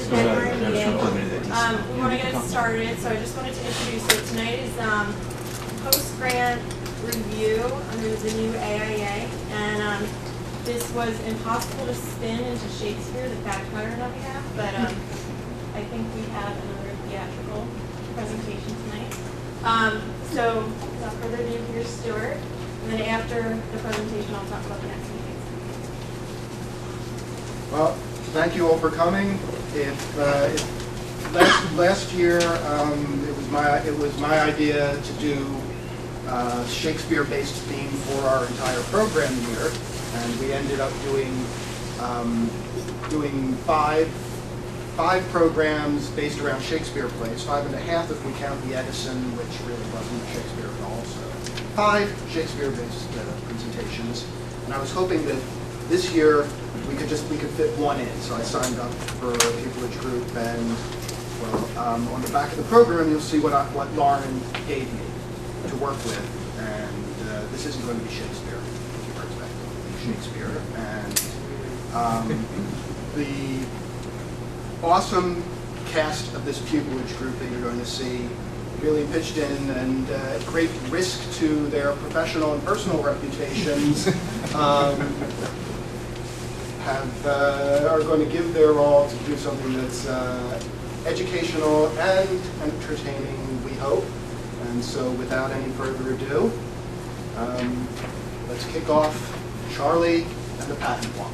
the January meeting. We want to get it started, so I just wanted to introduce it. Tonight is post-grant review under the new AIA, and this was impossible to spin into Shakespeare, the fact pattern that we have, but I think we have another theatrical presentation tonight. So without further ado, here's Stuart, and then after the presentation, I'll talk about the next meeting. Well, thank you all for coming. Last year, it was my idea to do Shakespeare-based theme for our entire program year, and we ended up doing five programs based around Shakespeare plays, 5.5 if we count the Edison, which really wasn't Shakespeare at all. So 5 Shakespeare-based presentations, and I was hoping that this year we could fit one in. So I signed up for a pupillage group, and well, on the back of the program you'll see what Lauren gave me to work with, and this isn't going to be Shakespeare. You were expecting it to be Shakespeare, and the awesome cast of this pupillage group that you're going to see really pitched in, and at great risk to their professional and personal reputations, are going to give their all to do something that's educational and entertaining, we hope. And so without any further ado, let's kick off Charlie and the Patent Walker.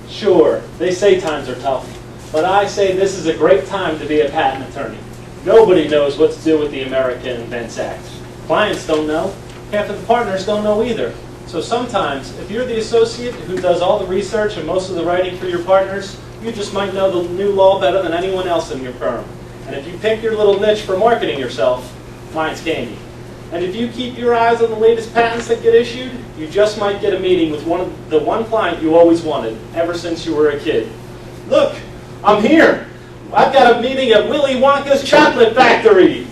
Sure, they say times are tough, but I say this is a great time to be a patent attorney. Nobody knows what to do with the American Invents Act. Clients don't know. Half of the partners don't know either. So sometimes, if you're the associate who does all the research and most of the writing for your partners, you just might know the new law better than anyone else in your firm. And if you pick your little niche for marketing yourself, mine's candy. And if you keep your eyes on the latest patents that get issued, you just might get a meeting with the one client you always wanted, ever since you were a kid. Look, I'm here. I've got a meeting at Willy Wonka's Chocolate Factory.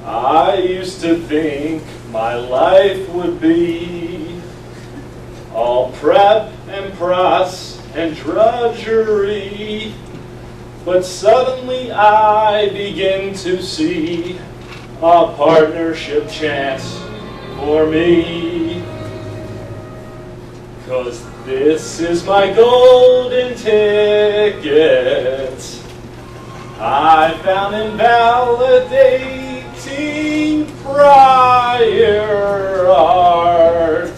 I used to think my life would be all prep and process and drudgery, but suddenly I begin to see a partnership chance for me. 'Cause this is my golden ticket. I found invalidating prior art.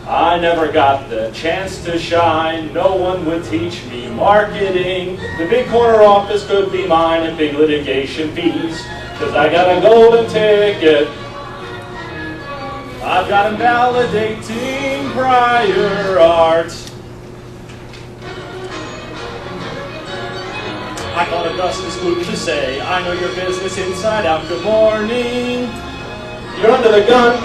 I never got the chance to shine. No one would teach me marketing. The big corner office could be mine and big litigation fees, 'cause I got a golden ticket. I've got invalidating prior art. I called Augustus Gloop to say, I know your business inside out, good morning. You're under the gun.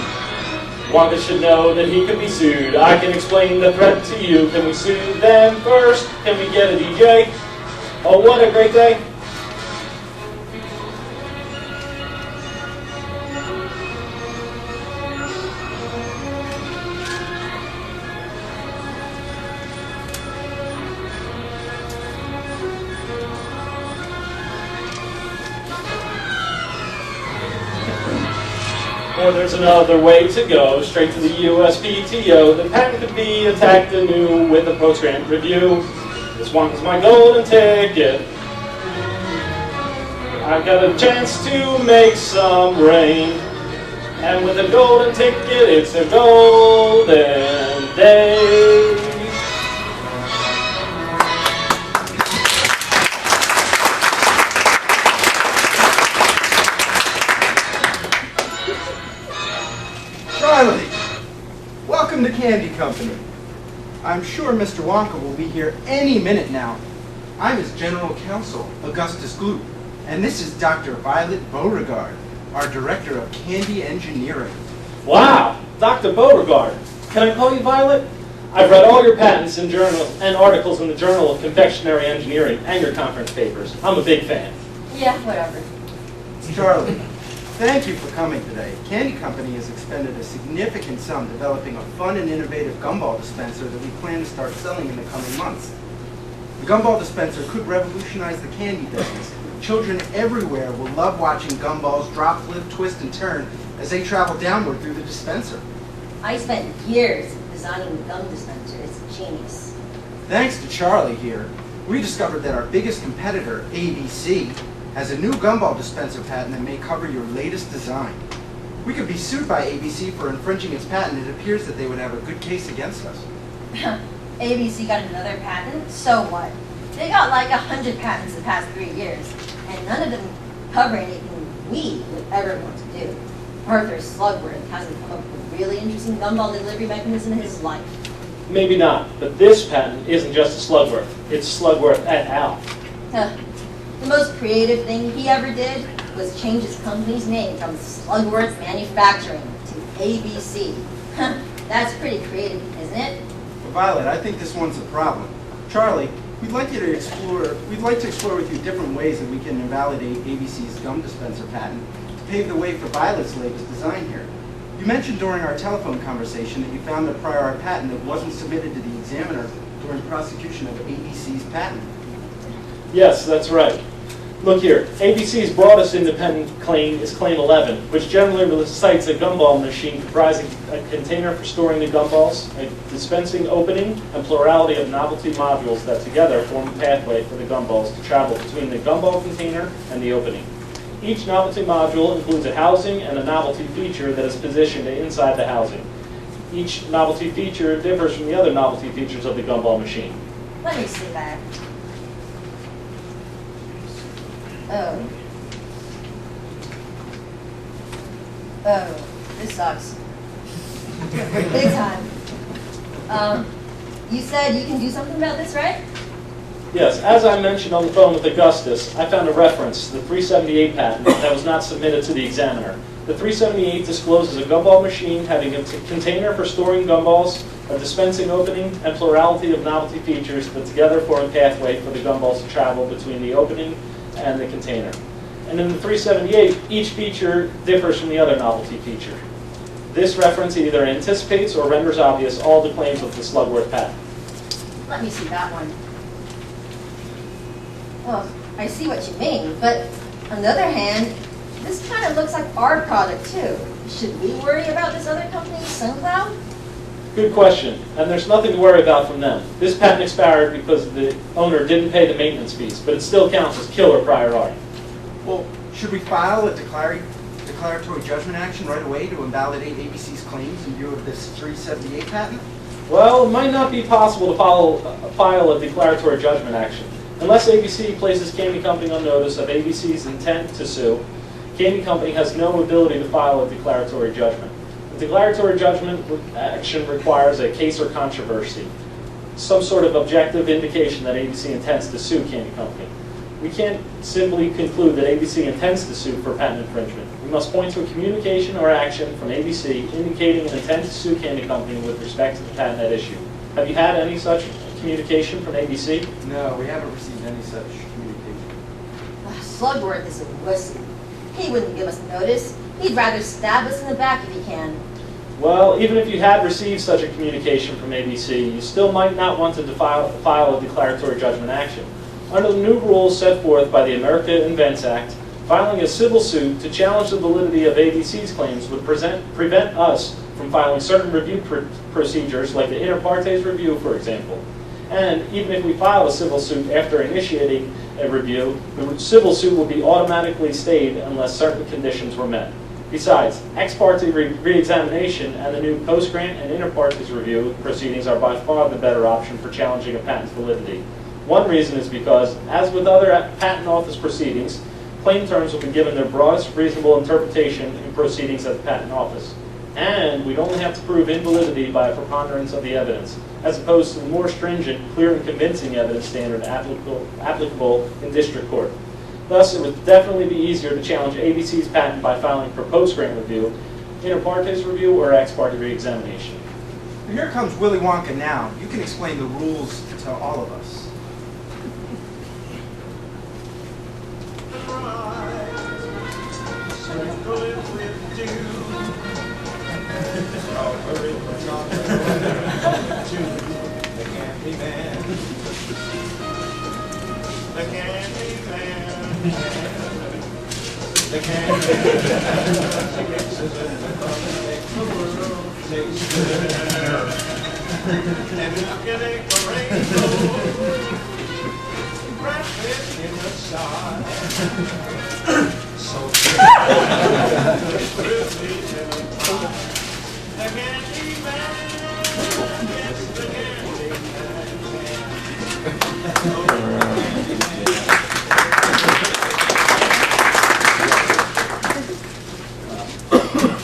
Wonka should know that he could be sued. I can explain the threat to you. Can we sue them first? Can we get a DJ? Oh, what a great day. Or there's another way to go, straight to the USPTO. The patent could be attacked anew with a post-grant review. This one is my golden ticket. I've got a chance to make some rain. And with a golden ticket, it's a golden day. Charlie, welcome to Candy Company. I'm sure Mr. Wonka will be here any minute now. I'm his general counsel, Augustus Gloop, and this is Dr. Violet Beauregard. our Director of Candy Engineering. Wow, Dr. Beauregard. Can I call you Violet? I've read all your patents and journals and articles in the Journal of Confectionery Engineering and your conference papers. I'm a big fan. Yeah, whatever. Charlie, thank you for coming today. Candy Company has expended a significant sum developing a fun and innovative gumball dispenser that we plan to start selling in the coming months. The gumball dispenser could revolutionize the candy business. Children everywhere will love watching gumballs drop, flip, twist, and turn as they travel downward through the dispenser. I spent years designing the gum dispenser. It's genius. Thanks to Charlie here, we discovered that our biggest competitor, ABC, has a new gumball dispenser patent that may cover your latest design. We could be sued by ABC for infringing its patent. It appears that they would have a good case against us. ABC got another patent, so what? They got like 100 patents the past 3 years, and none of them cover anything we would ever want to do. Arthur Slugworth hasn't come up with a really interesting gumball delivery mechanism in his life. Maybe not, but this patent isn't just a Slugworth. It's Slugworth et al. The most creative thing he ever did was change his company's name from Slugworth Manufacturing to ABC. That's pretty creative, isn't it? But Violet, I think this one's a problem. Charlie, we'd like to explore with you different ways that we can invalidate ABC's gum dispenser patent to pave the way for Violet's latest design here. You mentioned during our telephone conversation that you found a prior art patent that wasn't submitted to the examiner during prosecution of ABC's patent. Yes, that's right. Look here, ABC's broadest independent claim is Claim 11, which generally recites a gumball machine comprising a container for storing the gumballs, a dispensing opening, and plurality of novelty modules that together form a pathway for the gumballs to travel between the gumball container and the opening. Each novelty module includes a housing and a novelty feature that is positioned inside the housing. Each novelty feature differs from the other novelty features of the gumball machine. Let me see that. Oh. Oh, this sucks. Big time. You said you can do something about this, right? Yes, as I mentioned on the phone with Augustus, I found a reference, the 378 patent, that was not submitted to the examiner. The 378 discloses a gumball machine having a container for storing gumballs, a dispensing opening, and plurality of novelty features that together form a pathway for the gumballs to travel between the opening and the container. And in the 378, each feature differs from the other novelty feature. This reference either anticipates or renders obvious all the claims of the Slugworth patent. Let me see that one. Well, I see what you mean, but on the other hand, this kind of looks like our product too. Should we worry about this other company, SunCloud? Good question, and there's nothing to worry about from them. This patent expired because the owner didn't pay the maintenance fees, but it still counts as killer prior art. Well, should we file a declaratory judgment action right away to invalidate ABC's claims in view of this 378 patent? Well, it might not be possible to file a declaratory judgment action. Unless ABC places Candy Company on notice of ABC's intent to sue, Candy Company has no ability to file a declaratory judgment. A declaratory judgment action requires a case or controversy, some sort of objective indication that ABC intends to sue Candy Company. We can't simply conclude that ABC intends to sue for patent infringement. We must point to a communication or action from ABC indicating an intent to sue Candy Company with respect to the patent at issue. Have you had any such communication from ABC? No, we haven't received any such communication. Slugworth is a wussy. He wouldn't give us notice. He'd rather stab us in the back if he can. Well, even if you had received such a communication from ABC, you still might not want to file a declaratory judgment action. Under the new rules set forth by the America Invents Act, filing a civil suit to challenge the validity of ABC's claims would prevent us from filing certain review procedures, like the inter partes review, for example. And even if we file a civil suit after initiating a review, the civil suit will be automatically stayed unless certain conditions were met. Besides, ex parte re-examination and the new post-grant and inter partes review proceedings are by far the better option for challenging a patent's validity. One reason is because, as with other patent office proceedings, claim terms will be given their broadest reasonable interpretation in proceedings at the patent office. And we'd only have to prove invalidity by a preponderance of the evidence, as opposed to the more stringent, clear and convincing evidence standard applicable in district court. Thus, it would definitely be easier to challenge ABC's patent by filing for post-grant review, inter partes review, or ex parte re-examination. Here comes Willy Wonka now. You can explain the rules to all of us.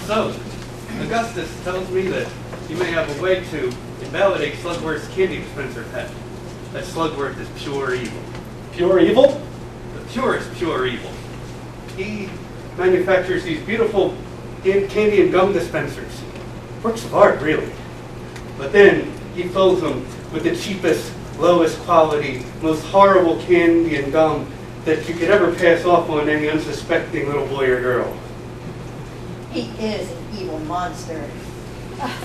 So, Augustus tells me that you may have a way to invalidate Slugworth's candy dispenser patent. That Slugworth is pure evil. Pure evil? The purest pure evil. He manufactures these beautiful candy and gum dispensers. Works of art, really. But then he fills them with the cheapest, lowest quality, most horrible candy and gum that you could ever pass off on any unsuspecting little boy or girl. He is an evil monster.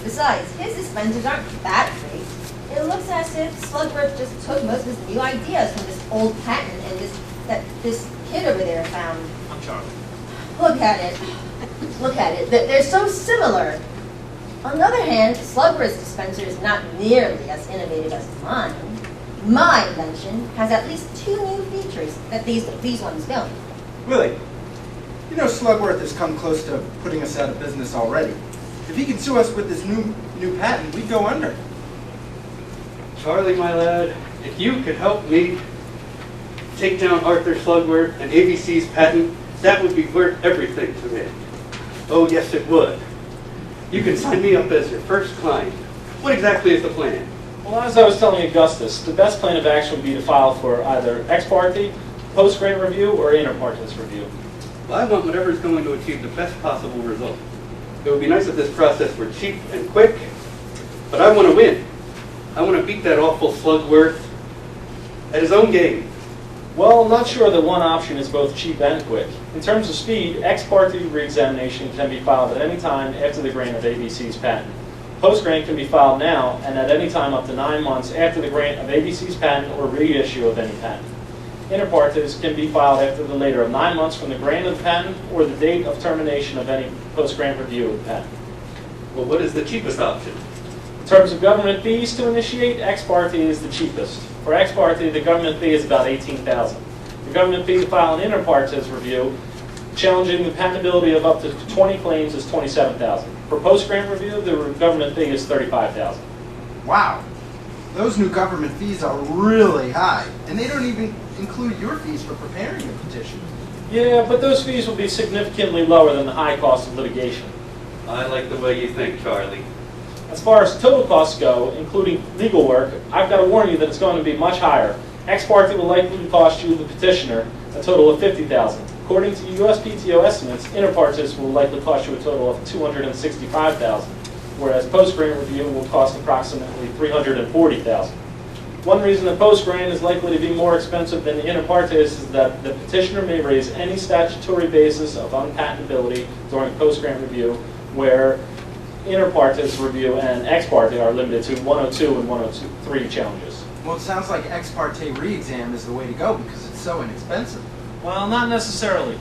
Besides, his dispensers aren't that great. It looks as if Slugworth just took most of his new ideas from this old patent and this kid over there found. I'm Charlie. Look at it. Look at it. They're so similar. On the other hand, Slugworth's dispenser is not nearly as innovative as mine. My invention has at least 2 new features that these ones don't. Willie, you know Slugworth has come close to putting us out of business already. If he can sue us with this new patent, we'd go under. Charlie, my lad, if you could help me take down Arthur Slugworth and ABC's patent, that would be worth everything to me. Oh, yes, it would. You can sign me up as your first client. What exactly is the plan? Well, as I was telling Augustus, the best plan of action would be to file for either ex parte, post-grant review, or inter partes review. Well, I want whatever is going to achieve the best possible result. It would be nice if this process were cheap and quick, but I want to win. I want to beat that awful Slugworth at his own game. Well, I'm not sure that one option is both cheap and quick. In terms of speed, ex parte re-examination can be filed at any time after the grant of ABC's patent. Post-grant can be filed now and at any time up to 9 months after the grant of ABC's patent or reissue of any patent. Inter partes can be filed after the later of 9 months from the grant of the patent or the date of termination of any post-grant review of the patent. Well, what is the cheapest option? In terms of government fees to initiate, ex parte is the cheapest. For ex parte, the government fee is about $18,000. The government fee to file an inter partes review challenging the patentability of up to 20 claims is $27,000. For post-grant review, the government fee is $35,000. Wow. Those new government fees are really high, and they don't even include your fees for preparing the petition. Yeah, but those fees will be significantly lower than the high cost of litigation. I like the way you think, Charlie. As far as total costs go, including legal work, I've got to warn you that it's going to be much higher. Ex parte will likely cost you, the petitioner, a total of $50,000. According to USPTO estimates, inter partes will likely cost you a total of $265,000, whereas post-grant review will cost approximately $340,000. One reason that post-grant is likely to be more expensive than the inter partes is that the petitioner may raise any statutory basis of unpatentability during post-grant review, where inter partes review and ex parte are limited to 102 and 103 challenges. Well, it sounds like ex parte re-exam is the way to go because it's so inexpensive. Well, not necessarily.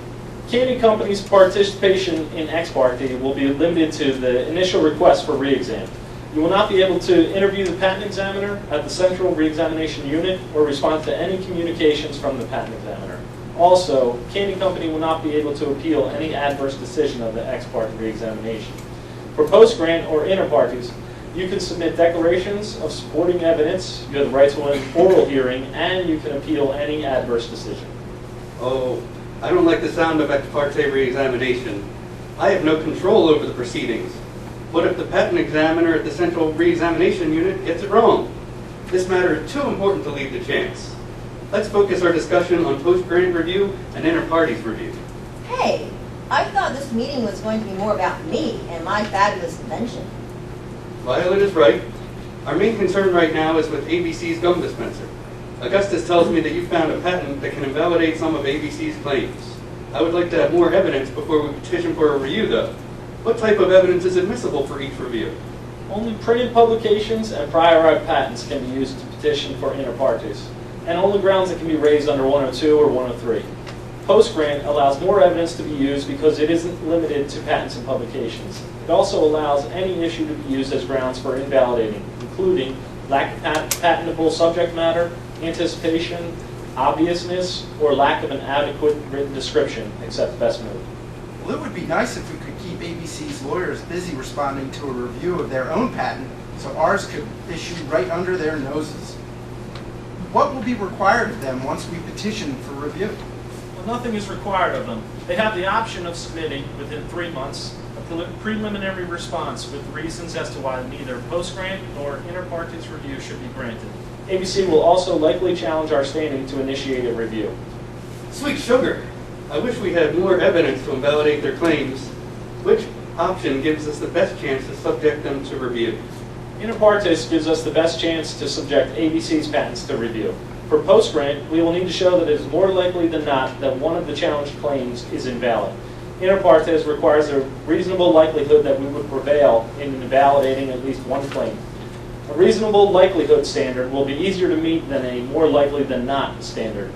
Candy companies' participation in ex parte will be limited to the initial request for re-exam. You will not be able to interview the patent examiner at the central re-examination unit or respond to any communications from the patent examiner. Also, Candy Company will not be able to appeal any adverse decision of the ex parte re-examination. For post-grant or inter partes, you can submit declarations of supporting evidence, you have the right to an oral hearing, and you can appeal any adverse decision. Oh, I don't like the sound of ex parte re-examination. I have no control over the proceedings. What if the patent examiner at the central re-examination unit gets it wrong? This matter is too important to leave to chance. Let's focus our discussion on post-grant review and inter-parties review. Hey, I thought this meeting was going to be more about me and my fabulous invention. Violet is right. Our main concern right now is with ABC's gum dispenser. Augustus tells me that you found a patent that can invalidate some of ABC's claims. I would like to have more evidence before we petition for a review, though. What type of evidence is admissible for each review? Only printed publications and prior art patents can be used to petition for inter partes, and only grounds that can be raised under 102 or 103. Post-grant allows more evidence to be used because it isn't limited to patents and publications. It also allows any issue to be used as grounds for invalidating, including lack of patentable subject matter, anticipation, obviousness, or lack of an adequate written description, except best move. Well, it would be nice if we could keep ABC's lawyers busy responding to a review of their own patent so ours could issue right under their noses. What will be required of them once we petition for review? Well, nothing is required of them. They have the option of submitting, within 3 months, a preliminary response with reasons as to why neither post-grant nor inter partes review should be granted. ABC will also likely challenge our standing to initiate a review. Sweet sugar! I wish we had more evidence to invalidate their claims. Which option gives us the best chance to subject them to review? Inter partes gives us the best chance to subject ABC's patents to review. For post-grant, we will need to show that it is more likely than not that one of the challenged claims is invalid. Inter partes requires a reasonable likelihood that we would prevail in invalidating at least one claim. A reasonable likelihood standard will be easier to meet than a more likely than not standard.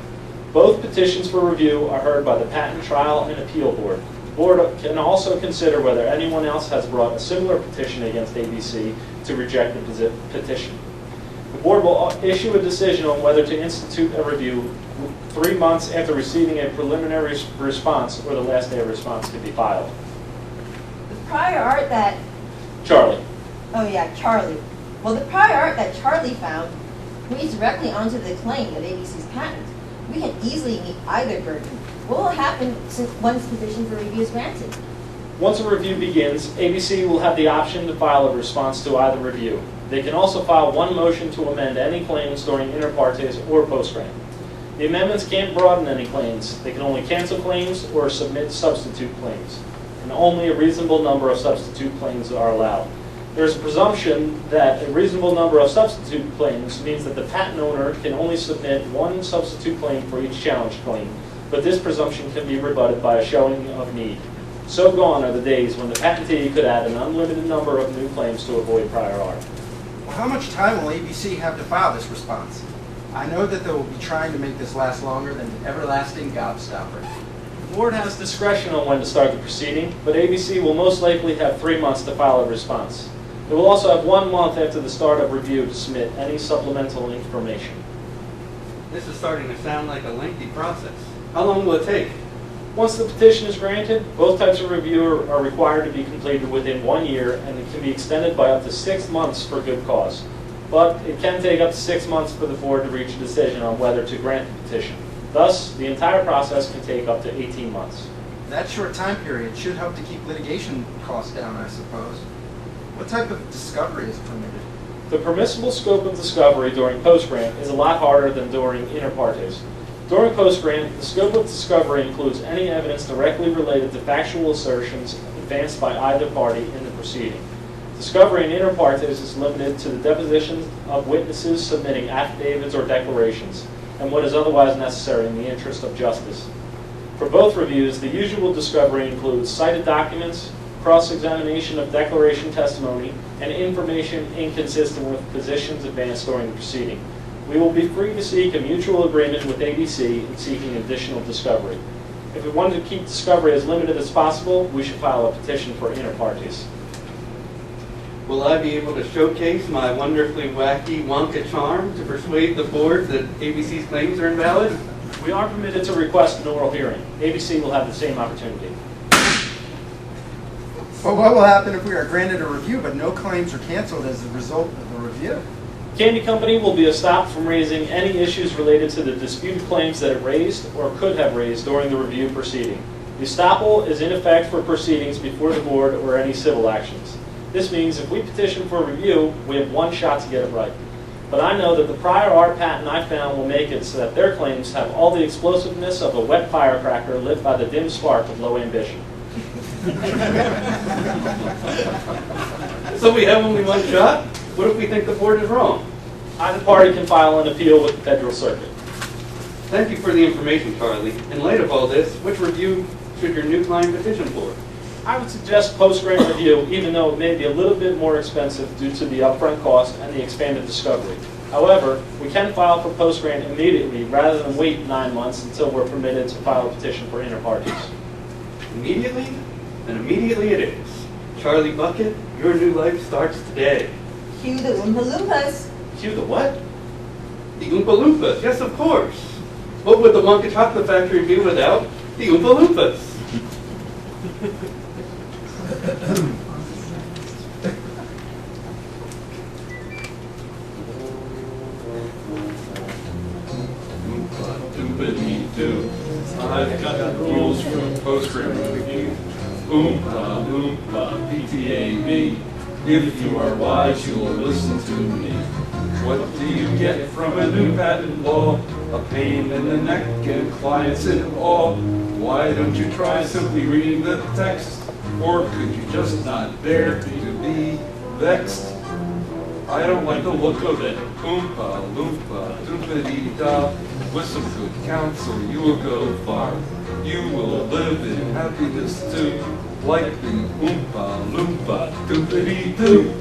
Both petitions for review are heard by the Patent Trial and Appeal Board. The board can also consider whether anyone else has brought a similar petition against ABC to reject the petition. The board will issue a decision on whether to institute a review 3 months after receiving a preliminary response or the last day of response to be filed. The prior art that, Charlie. oh yeah, Charlie. Well, the prior art that Charlie found reads directly onto the claim of ABC's patent. We can easily meet either burden. What will happen once petition for review is granted? Once a review begins, ABC will have the option to file a response to either review. They can also file one motion to amend any claims during inter partes or post-grant. The amendments can't broaden any claims. They can only cancel claims or submit substitute claims. And only a reasonable number of substitute claims are allowed. There is a presumption that a reasonable number of substitute claims means that the patent owner can only submit one substitute claim for each challenged claim, but this presumption can be rebutted by a showing of need. So gone are the days when the patentee could add an unlimited number of new claims to avoid prior art. Well, how much time will ABC have to file this response? I know that they will be trying to make this last longer than the everlasting gobstopper. The board has discretion on when to start the proceeding, but ABC will most likely have 3 months to file a response. It will also have 1 month after the start of review to submit any supplemental information. This is starting to sound like a lengthy process. How long will it take? Once the petition is granted, both types of review are required to be completed within 1 year, and it can be extended by up to 6 months for good cause. But it can take up to 6 months for the board to reach a decision on whether to grant the petition. Thus, the entire process can take up to 18 months. That short time period should help to keep litigation costs down, I suppose. What type of discovery is permitted? The permissible scope of discovery during post-grant is a lot harder than during inter partes. During post-grant, the scope of discovery includes any evidence directly related to factual assertions advanced by either party in the proceeding. Discovery in inter partes is limited to the depositions of witnesses submitting affidavits or declarations, and what is otherwise necessary in the interest of justice. For both reviews, the usual discovery includes cited documents, cross-examination of declaration testimony, and information inconsistent with positions advanced during the proceeding. We will be free to seek a mutual agreement with ABC in seeking additional discovery. If we want to keep discovery as limited as possible, we should file a petition for inter partes. Will I be able to showcase my wonderfully wacky Wonka charm to persuade the board that ABC's claims are invalid? We are permitted to request an oral hearing. ABC will have the same opportunity. But what will happen if we are granted a review but no claims are canceled as a result of the review? Candy Company will be stopped from raising any issues related to the disputed claims that it raised or could have raised during the review proceeding. The estoppel is in effect for proceedings before the board or any civil actions. This means if we petition for review, we have one shot to get it right. But I know that the prior art patent I found will make it so that their claims have all the explosiveness of a wet firecracker lit by the dim spark of low ambition. So we have only one shot? What if we think the board is wrong? Either party can file an appeal with the Federal Circuit. Thank you for the information, Charlie. In light of all this, which review should your new client petition for? I would suggest post-grant review, even though it may be a little bit more expensive due to the upfront cost and the expanded discovery. However, we can file for post-grant immediately rather than wait 9 months until we're permitted to file a petition for inter partes. Immediately? Then immediately it is. Charlie Bucket, your new life starts today. Cue the Oompa Loompas. Cue the what? The Oompa Loompas, yes, of course. What would the Wonka Chocolate Factory be without the Oompa Loompas? Oompa-doompa-dee-doo. I've got the rules from post-grant review. Oompa, Oompa, PTAB. If you are wise, you'll listen to me. What do you get from a new patent law? A pain in the neck and clients in awe. Why don't you try simply reading the text? Or could you just not bear to be vexed? I don't like the look of it. Oompa, loompa, doompa-dee-da. With some good counsel, you will go far. You will live in happiness too, like the Oompa, loompa, doompa-dee-doo.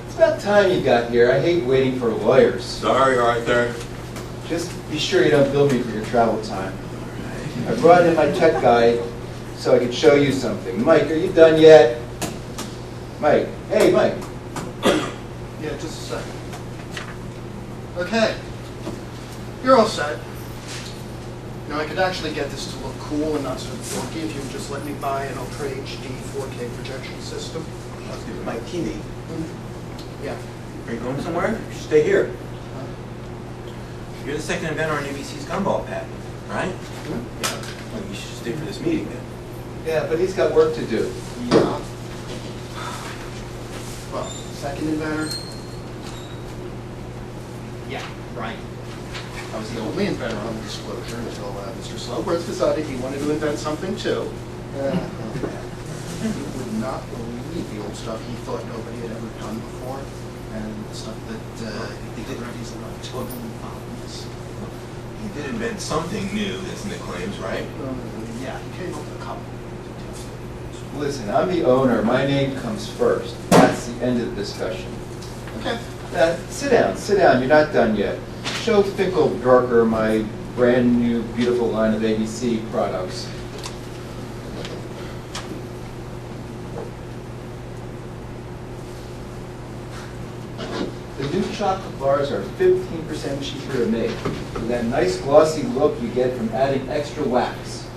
It's about time you got here. I hate waiting for lawyers. Sorry, Arthur. Just be sure you don't bill me for your travel time. I brought in my tech guide so I could show you something. Mike, are you done yet? Mike. Hey, Mike. Yeah, just a second. Okay. You're all set. You know, I could actually get this to look cool and not so dorky if you would just let me buy an Ultra HD 4K projection system. Mike TV. Yeah. Are you going somewhere? You should stay here. You're the second inventor on ABC's gumball patent, right? Yeah. Well, you should stay for this meeting then. Yeah, but he's got work to do. Yeah. Well, second inventor? Yeah, right. I was the only inventor on the disclosure until Mr. Slowworth decided he wanted to invent something too. He would not believe the old stuff he thought nobody had ever done before, and the stuff that he did these totally problems. He did invent something new, isn't it, claims, right? Yeah, he came up with a couple. Listen, I'm the owner. My name comes first. That's the end of the discussion. Okay. Sit down, sit down. You're not done yet. Show Finkel Drucker my brand new, beautiful line of ABC products. The new chocolate bars are 15% cheaper to make, with that nice glossy look you get from adding extra wax.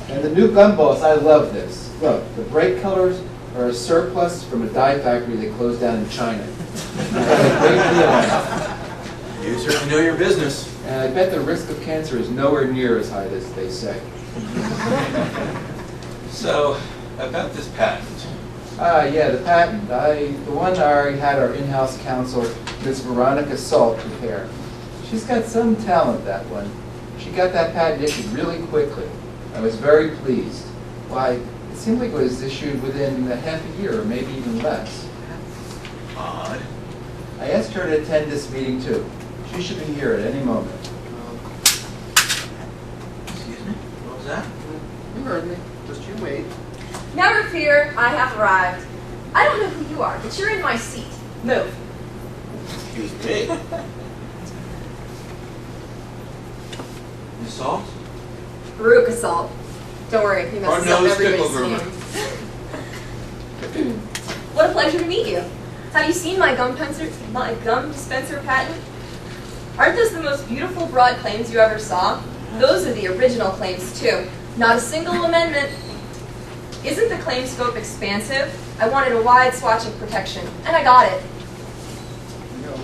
And the new gumballs, I love this. Look, the bright colors are a surplus from a dye factory they closed down in China. I got a great deal on it. You certainly know your business. And I bet the risk of cancer is nowhere near as high as they say. So, about this patent. Yeah, the patent. The one I already had our in-house counsel, Ms. Veronica Salt, prepare. She's got some talent, that one. She got that patent issued really quickly. I was very pleased. Why, it seemed like it was issued within a half a year, or maybe even less. Odd. I asked her to attend this meeting too. She should be here at any moment. Excuse me? What was that? You heard me. Just you wait. Never fear, I have arrived. I don't know who you are, but you're in my seat. Move. Excuse me. Miss Salt? Veruca Salt. Don't worry, he messes up Hard-nosed everybody's pickle name. What a pleasure to meet you. Have you seen my gum dispenser patent? Aren't those the most beautiful broad claims you ever saw? Those are the original claims too. Not a single amendment. Isn't the claim scope expansive? I wanted a wide swatch of protection, and I got it. You know,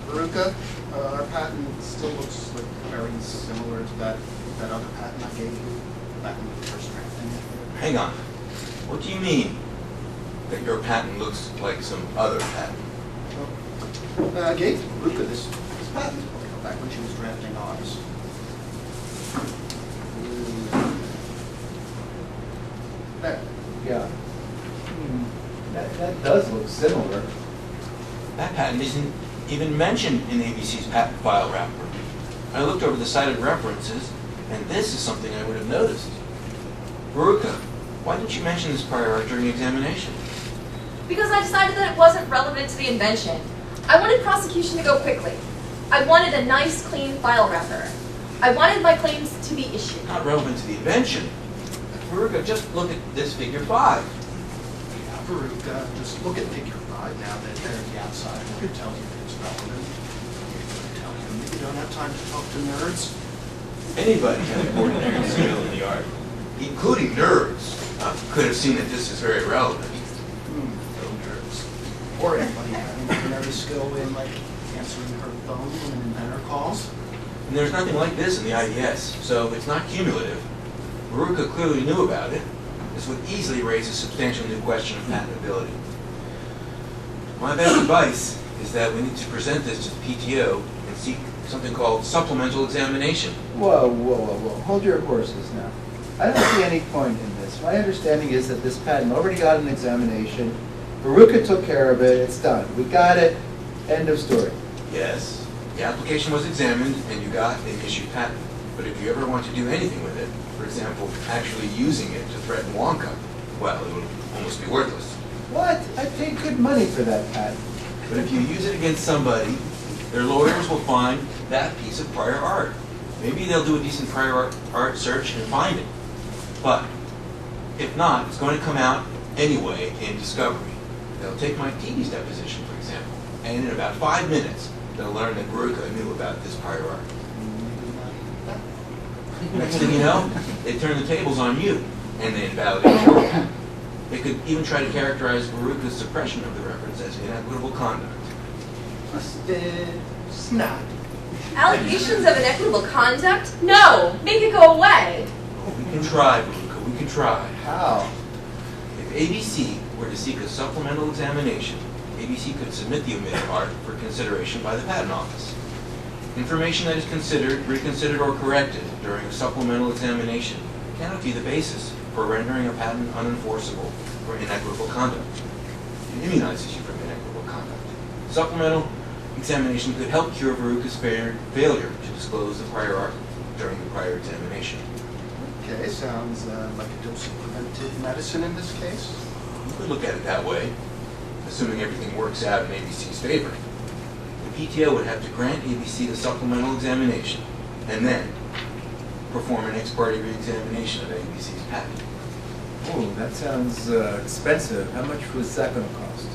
Veruca, our patent still looks like very similar to that other patent I gave you back in the first drafting. Hang on. What do you mean that your patent looks like some other patent? I gave Veruca this patent back when she was drafting ours. There. Yeah. That does look similar. That patent isn't even mentioned in ABC's patent file wrapper. I looked over the cited references, and this is something I would have noticed. Veruca, why didn't you mention this prior art during the examination? Because I decided that it wasn't relevant to the invention. I wanted prosecution to go quickly. I wanted a nice, clean file wrapper. I wanted my claims to be issued. Not relevant to the invention. Veruca, just look at this figure 5. Yeah, Veruca, just look at figure 5 now that they're on the outside. Who tells you that it's relevant? Tell him you don't have time to talk to nerds. Anybody with ordinary skill in the art, including nerds, could have seen that this is very relevant. No nerds. Or anybody having ordinary skill in, like, answering her phone when an inventor calls. And there's nothing like this in the IDS, so it's not cumulative. Veruca clearly knew about it. This would easily raise a substantial new question of patentability. My best advice is that we need to present this to the PTO and seek something called supplemental examination. Whoa. Hold your horses now. I don't see any point in this. My understanding is that this patent already got an examination. Veruca took care of it. It's done. We got it. End of story. Yes, the application was examined and you got an issued patent. But if you ever want to do anything with it, for example, actually using it to threaten Wonka, well, it would almost be worthless. What? I paid good money for that patent. But if you use it against somebody, their lawyers will find that piece of prior art. Maybe they'll do a decent prior art search and find it. But if not, it's going to come out anyway in discovery. They'll take my TV's deposition, for example, and in about 5 minutes, they'll learn that Veruca knew about this prior art. Next thing you know, they turn the tables on you, and they invalidate your patent. They could even try to characterize Veruca's suppression of the reference as inequitable conduct. Busted. Snap. Allegations of inequitable conduct? No! Make it go away! We can try, Veruca, we can try. How? If ABC were to seek a supplemental examination, ABC could submit the omitted art for consideration by the Patent Office. Information that is considered, reconsidered, or corrected during a supplemental examination cannot be the basis for rendering a patent unenforceable for inequitable conduct. It immunizes you from inequitable conduct. Supplemental examination could help cure Veruca's failure to disclose the prior art during the prior examination. Okay, sounds like a dose of preventive medicine in this case. You could look at it that way, assuming everything works out in ABC's favor. The PTO would have to grant ABC the supplemental examination and then perform an ex parte re-examination of ABC's patent. Oh, that sounds expensive. How much was that going to cost?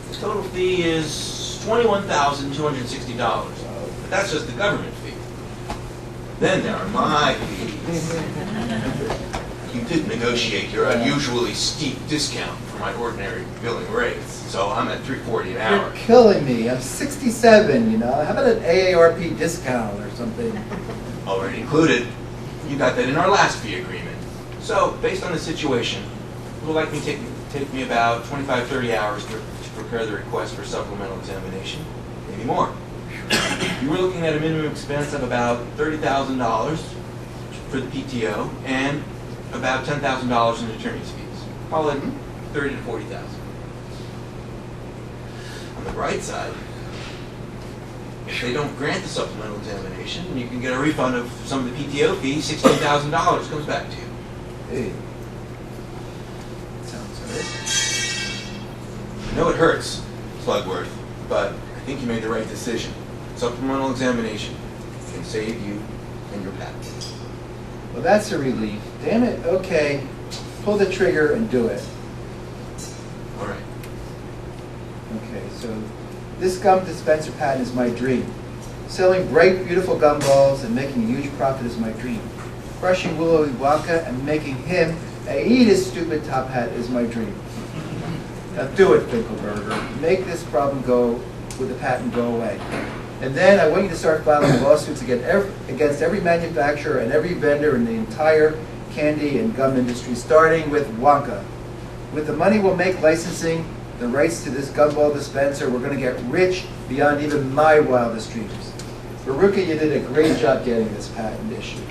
The total fee is $21,260, but that's just the government fee. Then there are my fees. You did negotiate your unusually steep discount for my ordinary billing rates, so I'm at $340 an hour. You're killing me. I'm 67, you know. How about an AARP discount or something? Already included. You got that in our last fee agreement. So, based on the situation, it will likely take me about 25-30 hours to prepare the request for supplemental examination, maybe more. You were looking at a minimum expense of about $30,000 for the PTO and about $10,000 in attorney's fees. Call it $30,000 to $40,000. On the bright side, if they don't grant the supplemental examination, you can get a refund of some of the PTO fees. $16,000 comes back to you. Hey. Sounds good. I know it hurts, Slugworth, but I think you made the right decision. Supplemental examination can save you and your patent. Well, that's a relief. Damn it, okay. Pull the trigger and do it. All right. Okay, so this gum dispenser patent is my dream. Selling bright, beautiful gumballs and making a huge profit is my dream. Crushing Willy Wonka and making him eat his stupid top hat is my dream. Now do it, Finkelberger. Make this problem go with the patent go away. And then I want you to start filing lawsuits against every manufacturer and every vendor in the entire candy and gum industry, starting with Wonka. With the money we'll make licensing the rights to this gumball dispenser, we're going to get rich beyond even my wildest dreams. Veruca, you did a great job getting this patent issued.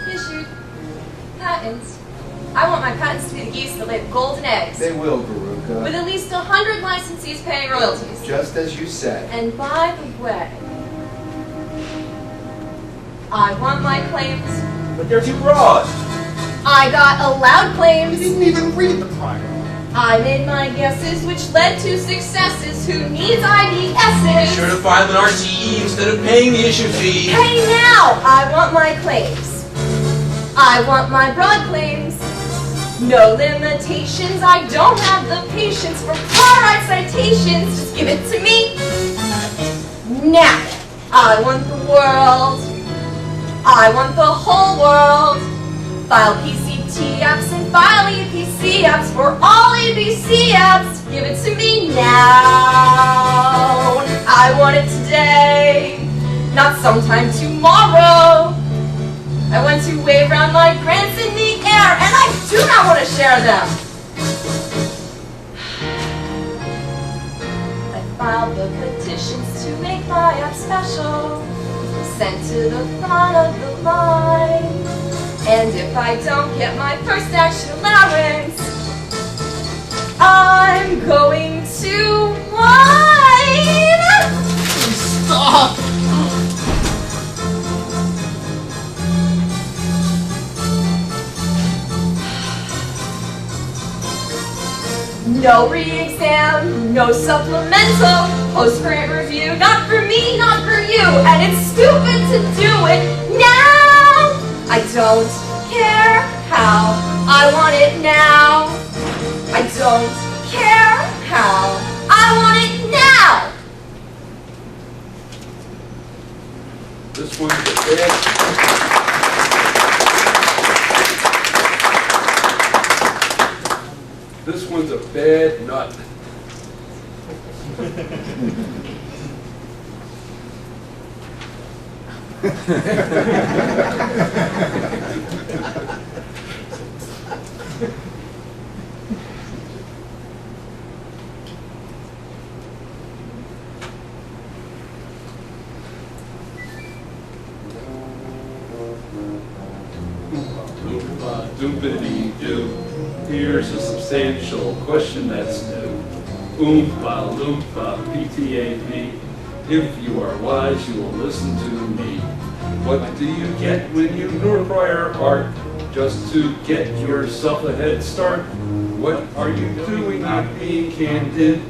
Issued. Patents. I want my patents to be the geese that lay the golden eggs. They will, With Veruca. at least 100 licensees paying royalties. Just as you said. And by the way, I want my claims. But they're too broad. I got allowed You claims. didn't even read the prior. I made my guesses, which led to successes. Who needs Be IDSs? sure to file an RTE instead of paying the issue fee. Hey now! I want my claims. I want my broad claims. No limitations. I don't have the patience for far-right citations. Just give it to me. Now, I want the world. I want the whole world. File PCT apps and file EPC apps for all ABC apps. Give it to me now. I want it today, not sometime tomorrow. I want to wave around my grants in the air, and I do not want to share them. I filed the petitions to make my app special, sent to the front of the line. And if I don't get my first action allowance, I'm going to whine. Stop! No re-exam, no supplemental, post-grant review, not for me, not for you, and it's stupid to do it now! I don't care how, I want it now! I don't care how, I want it now! This one's a bad. This one's a bad nut. Doopity-doo. Here's a substantial question that's new. Oompa loompa PTAB. If you are wise, you will listen to me. What do you get when you ignore prior art just to get yourself a head start? What are you doing not being candid?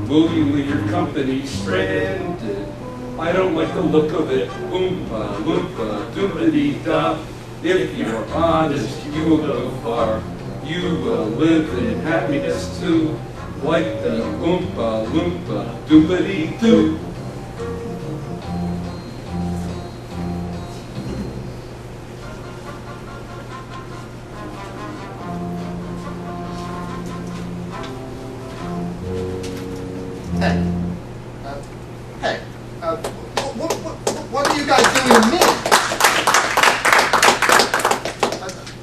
Will you leave your company stranded? I don't like the look of it. Oompa loompa doopity-da. If you're honest, you will go far. You will live in happiness too, like the Oompa Loompa Doopity-doo. What are you guys doing to me?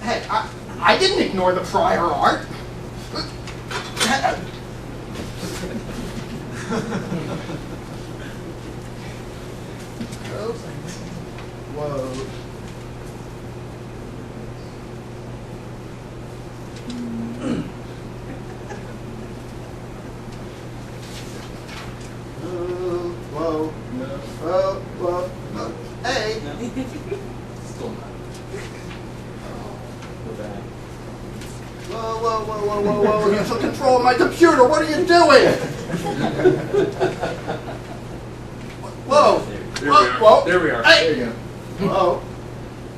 Hey, I didn't ignore the prior art. Whoa. Whoa, no, whoa, whoa, whoa. whoa, you took control of my computer, what are you doing? Whoa. Whoa. There we are. Hey. There you go. Whoa.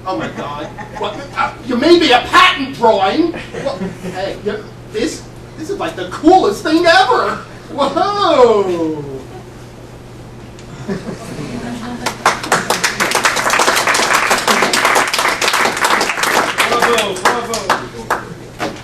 Oh my God. What? You made me a patent drawing? Well, hey, this is like the coolest thing ever. Whoa. Bravo, bravo.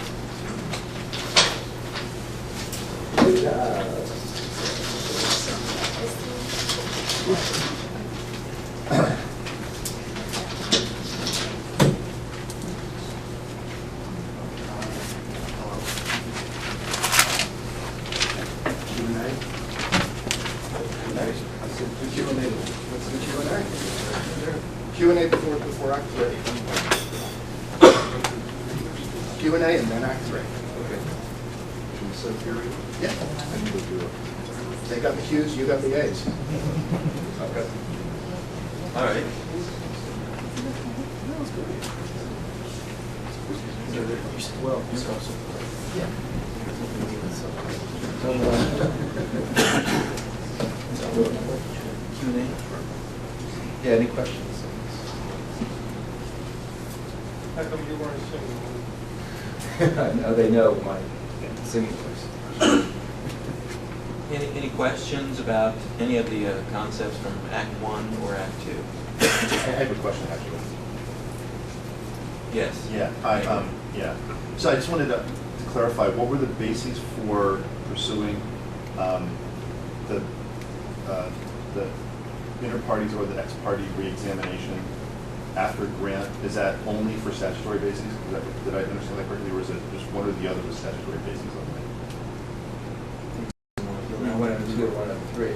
Q&A before Act 3. Q&A and then Act 3. Yeah. They got the Q's, you got the A's. All right. Well, Q&A? Yeah, any questions? How come you weren't singing? No, they know my singing voice. Any questions about any of the concepts from Act 1 or Act 2? I have a question, actually. Yes. Yeah. So I just wanted to clarify, what were the bases for pursuing the inter-parties or the ex-party re-examination after grant? Is that only for statutory bases? Did I understand that correctly, or is it just one or the other with statutory bases only? One of the two, one of the three.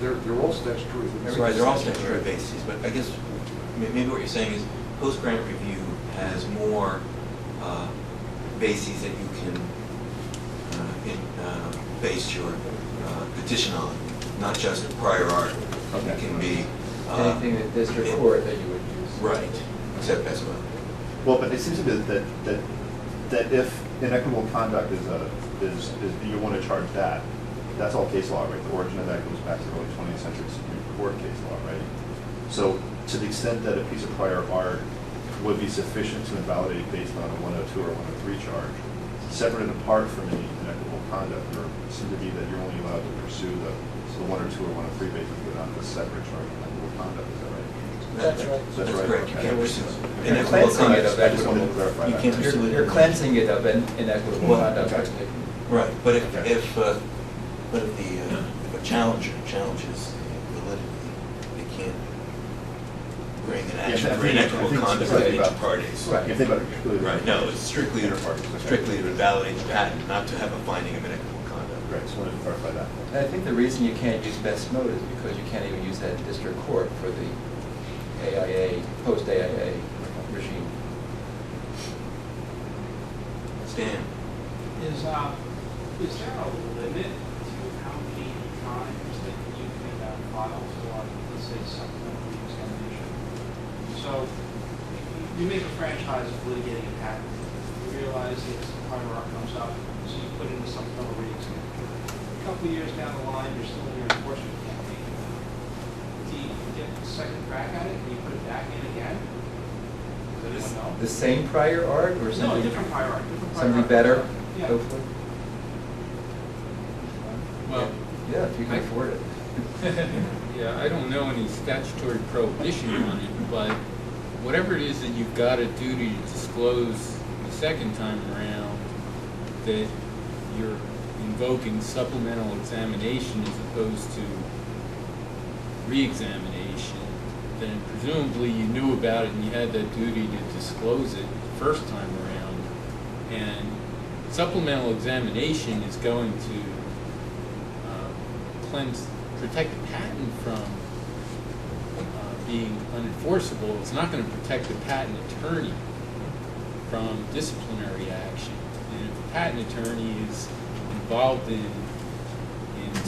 They're all statutory. Right, they're all statutory bases, but I guess maybe what you're saying is post-grant review has more bases that you can base your petition on, not just prior art. Okay. It can be Anything in district court that you would use. right, except as well. Well, but it seems to me that if inequitable conduct is you want to charge that, that's all case law, right? The origin of that goes back to early 20th century Supreme Court case law, right? So to the extent that a piece of prior art would be sufficient to invalidate based on a 102 or 103 charge, separate and apart from any inequitable conduct, or seem to be that you're only allowed to pursue the 102 or 103 basis without the separate charge of inequitable conduct, is that right? That's right. That's right. Correct. You Okay. can't pursue You're inequitable cleansing it conduct. of I just wanted to clarify You that. can't pursue it. You're cleansing it of inequitable Well, conduct. Right, but if Okay. if a challenger challenges the validity, they can't bring an action I for think- inequitable I think conduct specifically of about- parties. Right, you think about it purely. Right, no, it's strictly Inter-parties, okay. strictly to validate the patent, not to have a finding of inequitable conduct. Right, just wanted to clarify that. And I think the reason you can't use best mode is because you can't even use that in district court for the AIA, post-AIA regime. Stan? Is there a limit to how many times that you can file for, let's say, supplemental re-examination? So you make a franchise of litigating a patent. You realize that some prior art comes up, so you put in a supplemental re-examination. A couple of years down the line, you're still in your enforcement campaign. Do you get a second crack at it? Can you put it back in again? Does anyone know? The same prior art or No, something? different prior art. Different prior Something art. better, Yeah. hopefully? Well, Yeah, if you can afford it. yeah, I don't know any statutory prohibition on it, but whatever it is that you've got a duty to disclose the second time around, that you're invoking supplemental examination as opposed to re-examination, then presumably you knew about it and you had that duty to disclose it the first time around. And supplemental examination is going to protect the patent from being unenforceable. It's not going to protect the patent attorney from disciplinary action. And if the patent attorney is involved in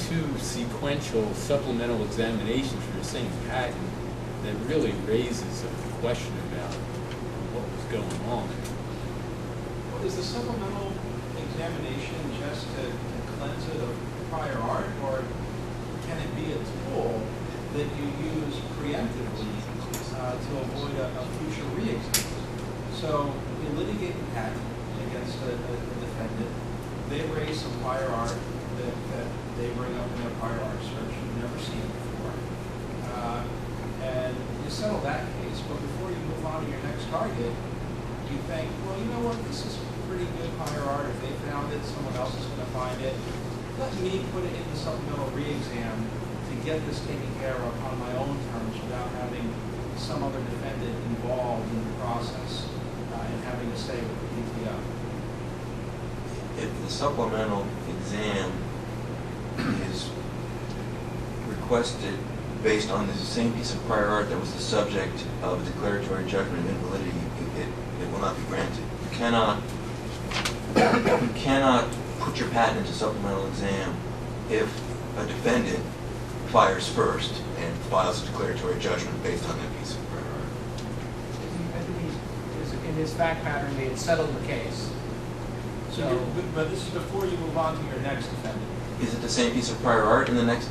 two sequential supplemental examinations for the same patent, that really raises a question about what was going on. Is the supplemental examination just to cleanse it of prior art, or can it be a tool that you use preemptively to avoid a future re-exam? So you litigate a patent against a defendant. They raise some prior art that they bring up in their prior art search you've never seen before. And you settle that case, but before you move on to your next target, you think, well, you know what, this is pretty good prior art. If they found it, someone else is going to find it. Let me put it in the supplemental re-exam to get this taken care of on my own terms without having some other defendant involved in the process and having to say with the PTO. If the supplemental exam is requested based on the same piece of prior art that was the subject of a declaratory judgment of invalidity, it will not be granted. You cannot put your patent into supplemental exam if a defendant fires first and files a declaratory judgment based on that piece of prior art. I think in his fact pattern, they had settled the case. So, but this is before you move on to your next defendant. Is it the same piece of prior art in the next?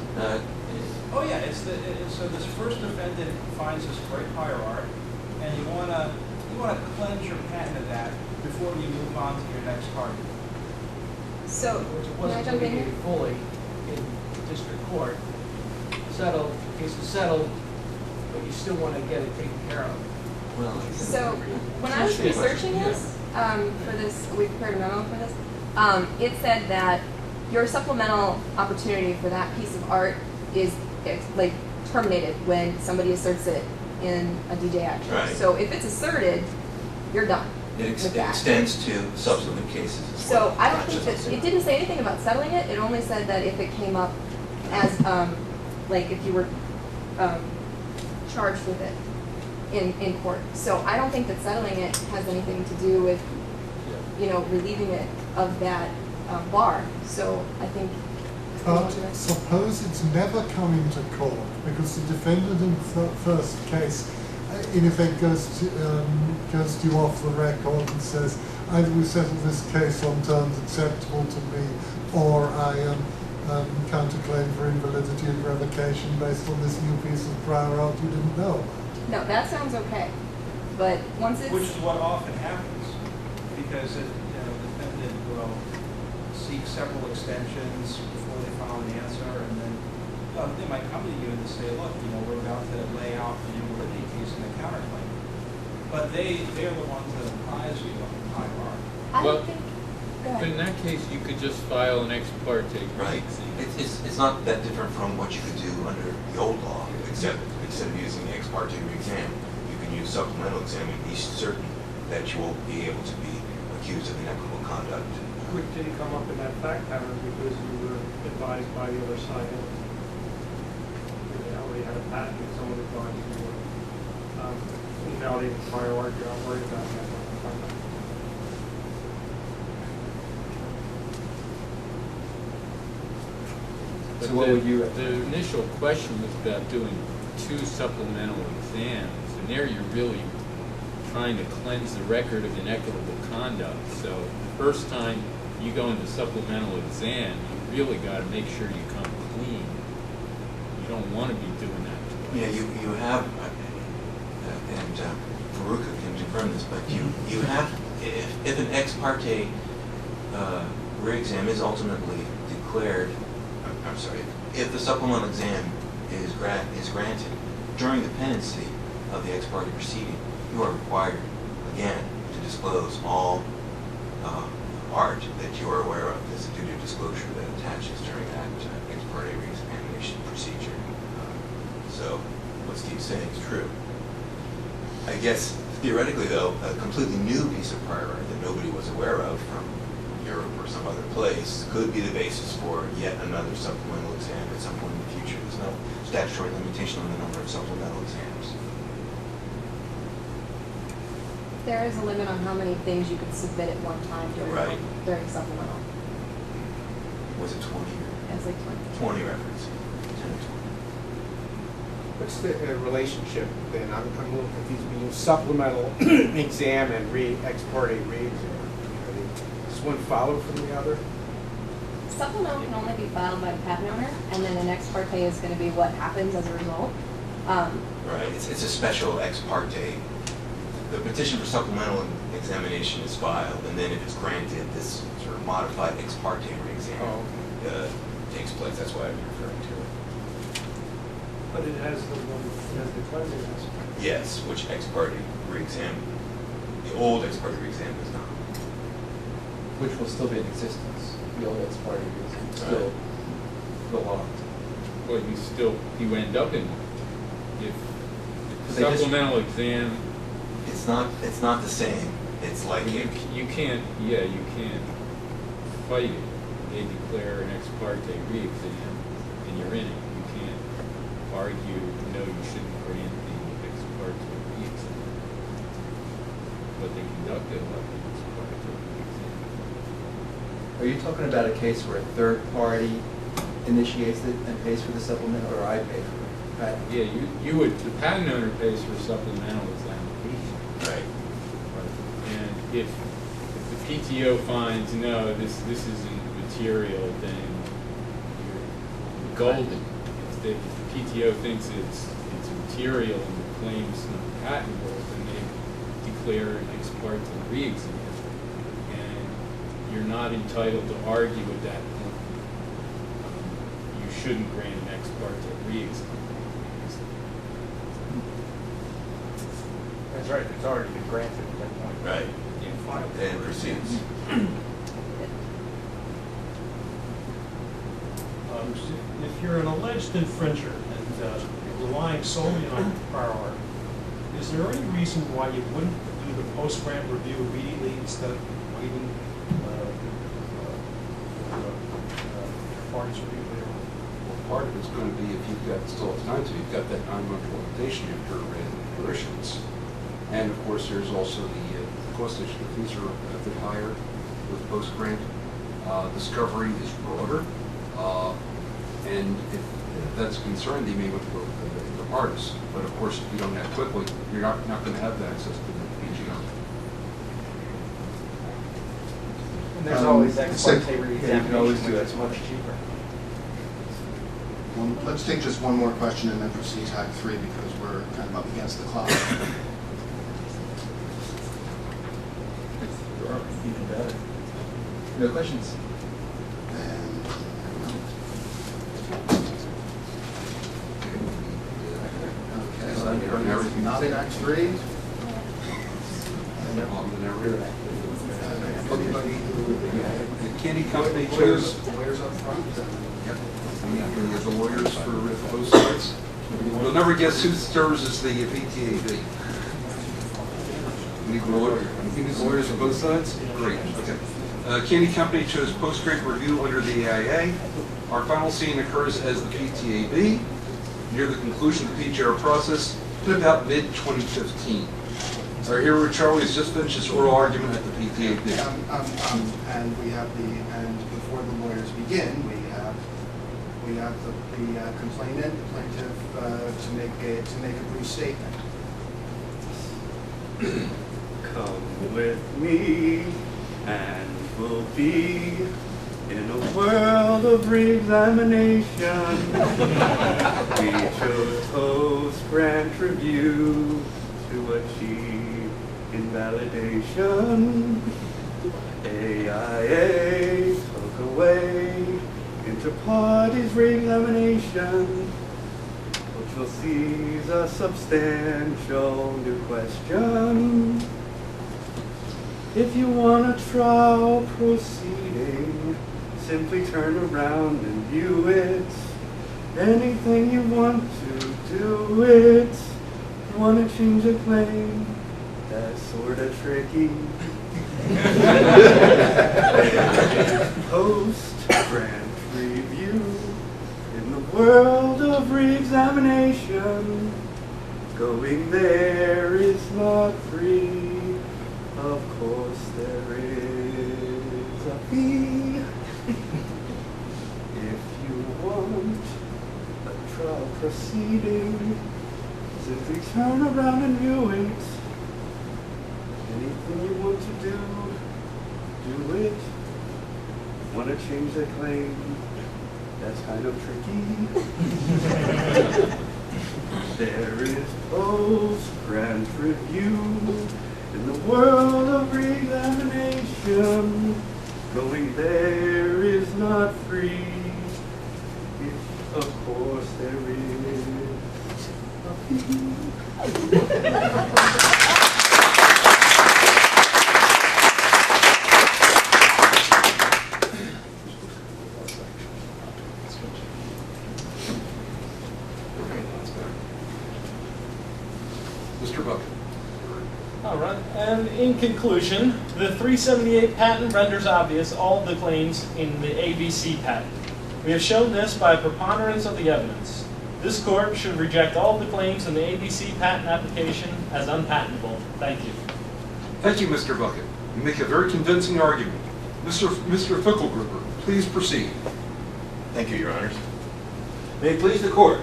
Oh yeah, so this first defendant finds this great prior art, and you wanna cleanse your patent of that before you move on to your next target. So, Which can I wasn't jump in here? litigated fully in district court. Settled, the case is settled, but you still want to get it taken care of. Well, So, when I was researching this, for this, we prepared a memo for this, it said that your supplemental opportunity for that piece of art is like terminated when somebody asserts it in a DJ action. Right. So if it's asserted, you're done. It with that. extends to subsequent cases as So well. I don't not think just that, it didn't say anything about settling it, it only said that if it came up as, like if you were charged with it in court. So I don't think that settling it has anything to do with, you know, relieving it of that bar. So I think. But suppose it's never come into court because the defendant in the first case, in effect, goes to you off the record and says, either we settle this case on terms acceptable to me, or I counterclaim for invalidity and revocation based on this new piece of prior art you didn't know. No, that sounds okay. But once it's. Which is what often happens, because the defendant will seek several extensions before they file an answer, and then they might come to you and say, look, we're about to lay out the invalidity case in the counterclaim. But they're the ones that apprise you of the prior art. I Well, don't think. Go But in ahead. that case, you could just file an ex parte. Right. It's not that different from what you could do under the old law, except instead of using the ex parte exam, you can use supplemental exam and be certain that you won't be able to be accused of inequitable conduct. Which didn't come up in that fact pattern because you were advised by the other side that they already had a patent and someone advised you were invalidating prior art, you're not worried about that. But So what would you the initial question was about doing 2 supplemental exams, and there you're really trying to cleanse the record of inequitable conduct. So the first time you go into supplemental exam, you really got to make sure you come clean. You don't want to be doing that twice. Yeah, you have, and Veruca can confirm this, but you have, if an ex parte re-exam is ultimately declared, I'm sorry, if the supplemental exam is granted during the pendency of the ex parte proceeding, you are required, again, to disclose all art that you are aware of. There's a duty of disclosure that attaches during that ex parte re-examination procedure. So what Steve's saying is true. I guess theoretically, though, a completely new piece of prior art that nobody was aware of from Europe or some other place could be the basis for yet another supplemental exam at some point in the future. There's no statutory limitation on the number of supplemental exams. There is a limit on how many things you could submit at one time Right. during supplemental. Was it 20 It's like 20. 20 records? 10 or 20. What's the relationship then? I'm a little confused. We use supplemental exam and ex parte re-exam. Are they one follow from the other? Supplemental can only be filed by the patent owner, and then an ex parte is going to be what happens as a result. Right, it's a special ex parte. The petition for supplemental examination is filed, and then if it's granted, this sort of modified ex parte re-exam takes place. That's why I'm referring to it. But it has the cleansing aspect. Yes, which ex parte re-exam, the old ex parte re-exam does not. Which will still be in existence. The old ex parte is still belonged. Well, you end up in one. If They just- supplemental exam, It's not the same. It's like you can't fight it. They declare an ex parte re-exam, and you're in it. You can't argue, no, you shouldn't grant the ex parte re-exam. But they conducted like an ex parte re-exam. Are you talking about a case where a third party initiates it and pays for the supplemental, or I pay for it? Right. Yeah, you would, the patent owner pays for supplemental examination. Right. And if the PTO finds, no, this isn't material, then you're golden. If the PTO thinks it's material and the claim's not patentable, then they declare an ex parte re-exam. And you're not entitled to argue at that point. You shouldn't grant an ex parte re-exam. That's right, it's already been granted at that point. Right. Filed. And it proceeds. If you're an alleged infringer and relying solely on prior art, is there any reason why you wouldn't do the post-grant review immediately instead of waiting parties review later on? Well, part of it's going to be if you've got still time to, you've got that 9-month limitation after issuance. And of course, there's also the cost issue. The fees are a bit higher with post-grant. Discovery is broader. And if that's a concern, they may want to go with the artists. But of course, if you don't act quickly, you're not going to have the access to the PGR. And there's always ex so- parte yeah, you re-examination, can always do which it. is much cheaper. Let's take just one more question and then proceed to Act 3 because we're kind of up against the clock. Even better. No questions? Okay, so I'm not in Act 3. The candy company chose. Lawyers up front. Yep. We have the lawyers for both sides. You'll never guess who serves as the PTAB. Need lawyers on both sides? Great, okay. Candy Company chose post-grant review under the AIA. Our final scene occurs as the PTAB, near the conclusion of the PGR process, in about mid-2015. Our hero Charlie has just finished his oral argument at the PTAB. And we have and before the lawyers begin, we have the complainant, the plaintiff, to make a brief statement. Come with me, and we'll be in a world of re-examination. We chose post-grant review to achieve invalidation. AIA took away inter partes re-examination, which will seize a substantial new question. If you want a trial proceeding, simply turn around and view it. Anything you want to do it. You want to change a claim? That's sorta tricky. Post-grant review in the world of re-examination. Going there is not free. Of course there is a fee. If you want a trial proceeding, simply turn around and view it. Anything you want to do it. Want to change the claim? That's kind of tricky. There is post-grant review in the world of re-examination. Going there is not free. If, of course, there is a fee. Mr. Bucket. All right, and in conclusion, the 378 patent renders obvious all of the claims in the ABC patent. We have shown this by a preponderance of the evidence. This court should reject all of the claims in the ABC patent application as unpatentable. Thank you. Thank you, Mr. Bucket. You make a very convincing argument. Mr. Fickelgruber, please proceed. Thank you, Your Honors. May it please the court.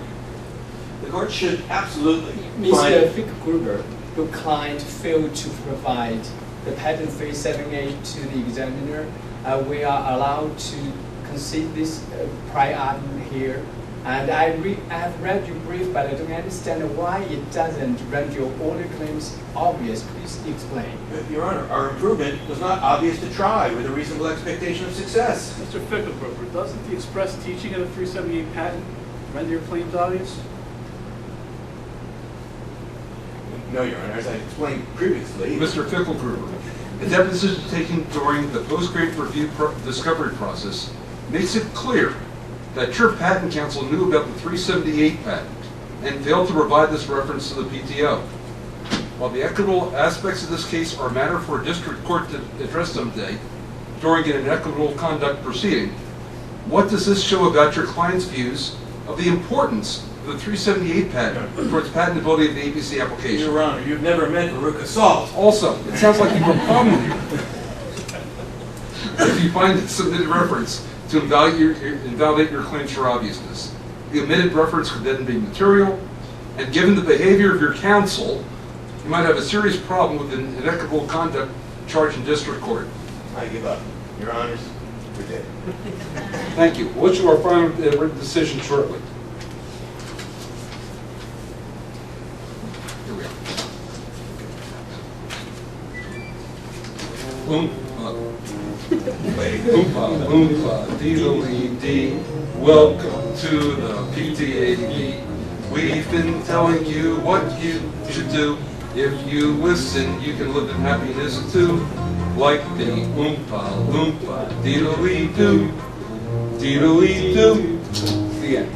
The court should absolutely Mr. Fickelgruber, your client failed to provide the patent 378 to the examiner. We are allowed to concede this prior argument here. And I have read your brief, but I don't understand why it doesn't render all the claims obvious. Please explain. Your Honor, our improvement was not obvious to try with a reasonable expectation of success. Mr. Fickelgruber, doesn't the express teaching of the 378 patent render your claims obvious? No, Your Honor, as I explained previously. Mr. Fickelgruber, the deposition taken during the post-grant review discovery process makes it clear that your patent counsel knew about the 378 patent and failed to provide this reference to the PTO. While the equitable aspects of this case are a matter for a district court to address someday during an inequitable conduct proceeding, what does this show about your client's views of the importance of the 378 patent for its patentability of the ABC application? Your Honor, you've never met Veruca Salt. Also, it sounds like you have a problem here. If you find a submitted reference to invalidate your claims for obviousness, the omitted reference could then be material, and given the behavior of your counsel, you might have a serious problem with an inequitable conduct charge in district court. I give up. Your Honors, we're dead. Thank you. We'll issue our final written decision shortly. Here we are. Oompa, oompa, dee-dee-dee, welcome to the PTAB. We've been telling you what you should do. If you listen, you can live in happiness too. Like the oompa, oompa, dee-dee-doo, dee-dee-doo. The end.